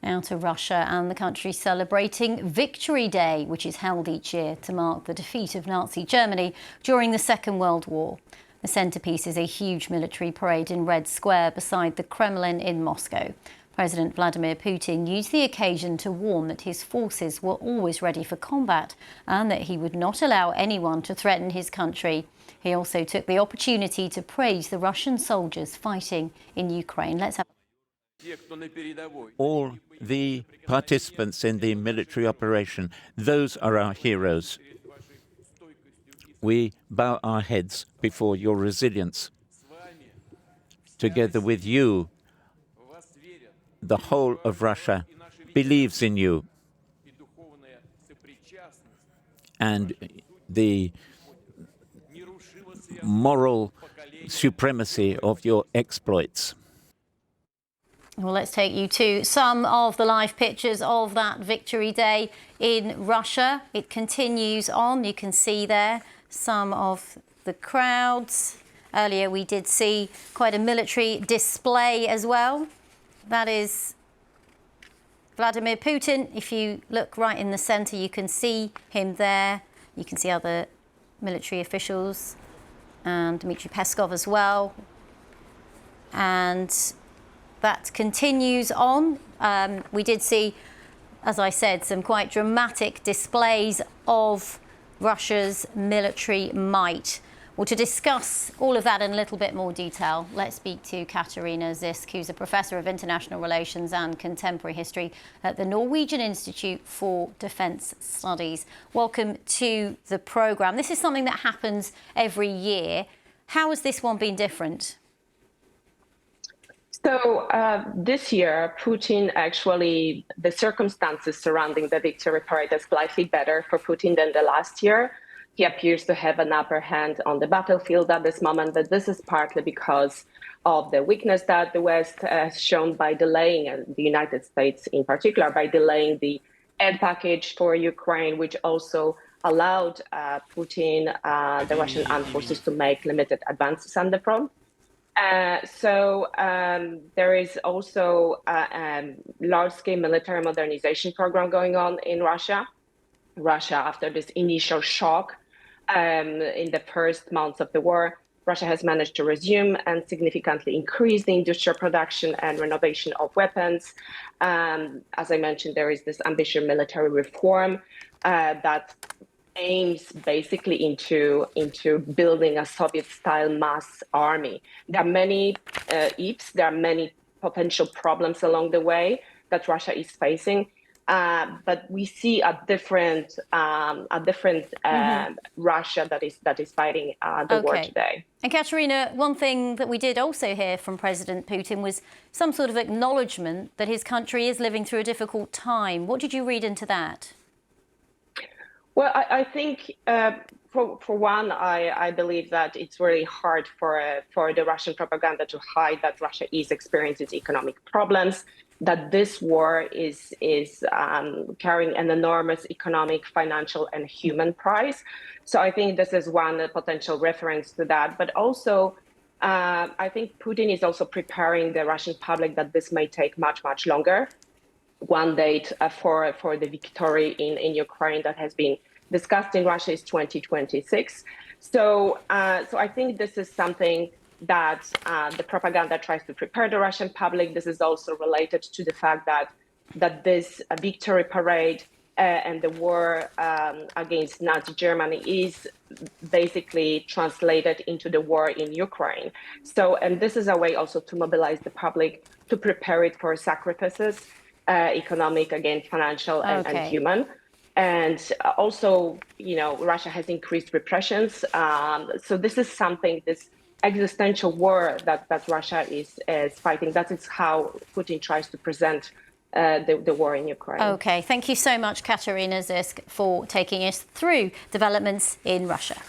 Now to Russia, and the country celebrating Victory Day, which is held each year to mark the defeat of Nazi Germany during the Second World War. The centrepiece is a huge military parade in Red Square beside the Kremlin in Moscow. President Vladimir Putin used the occasion to warn that his forces were always ready for combat and that he would not allow anyone to threaten his country. He also took the opportunity to praise the Russian soldiers fighting in Ukraine. Let's have all the participants in the military operation, those are our heroes. We bow our heads before your resilience. Together with you, the whole of Russia believes in you and the moral supremacy of your exploits. Well, let's take you to some of the live pictures of that Victory Day in Russia. It continues on. You can see there some of the crowds. Earlier we did see quite a military display as well. That is Vladimir Putin. If you look right in the centre, you can see him there. You can see other military officials and Dmitry Peskov as well. And that continues on. We did see, as I said, some quite dramatic displays of Russia's military might. Well, to discuss all of that in a little bit more detail, let's speak to Katarina Zisk, who's a professor of international relations and contemporary history at the Norwegian Institute for Defence Studies. Welcome to the programme. This is something that happens every year. How has this one been different? So this year, Putin actually, the circumstances surrounding the victory parade are slightly better for Putin than the last year. He appears to have an upper hand on the battlefield at this moment, but this is partly because of the weakness that the West has shown by delaying, and the United States in particular, by delaying the aid package for Ukraine, which also allowed Putin, the Russian armed forces, to make limited advances on the front. There is also a large-scale military modernization program going on in Russia. Russia, after this initial shock in the first months of the war, Russia has managed to resume and significantly increase the industrial production and renovation of weapons. As I mentioned, there is this ambitious military reform that aims basically into building a Soviet-style mass army. There are many ifs, there are many potential problems along the way that Russia is facing, but we see a different Russia that is fighting the war today. And Katerina, one thing that we did also hear from President Putin was some sort of acknowledgement that his country is living through a difficult time. What did you read into that? Well, I think, for one, I believe that it's really hard for the Russian propaganda to hide that Russia is experiencing economic problems, that this war is carrying an enormous economic, financial, and human price. So I think this is one potential reference to that. But also, I think Putin is also preparing the Russian public that this may take much, much longer. One date for the victory in Ukraine that has been discussed in Russia is 2026. So I think this is something that the propaganda tries to prepare the Russian public. This is also related to the fact that this victory parade and the war against Nazi Germany is basically translated into the war in Ukraine. So, and this is a way also to mobilize the public, to prepare it for sacrifices. Economic, again, financial, and human. And also, Russia has increased repressions. So this is something, this existential war that Russia is fighting. That is how Putin tries to present the war in Ukraine. OK, thank you so much, Katarina Zisk, for taking us through developments in Russia.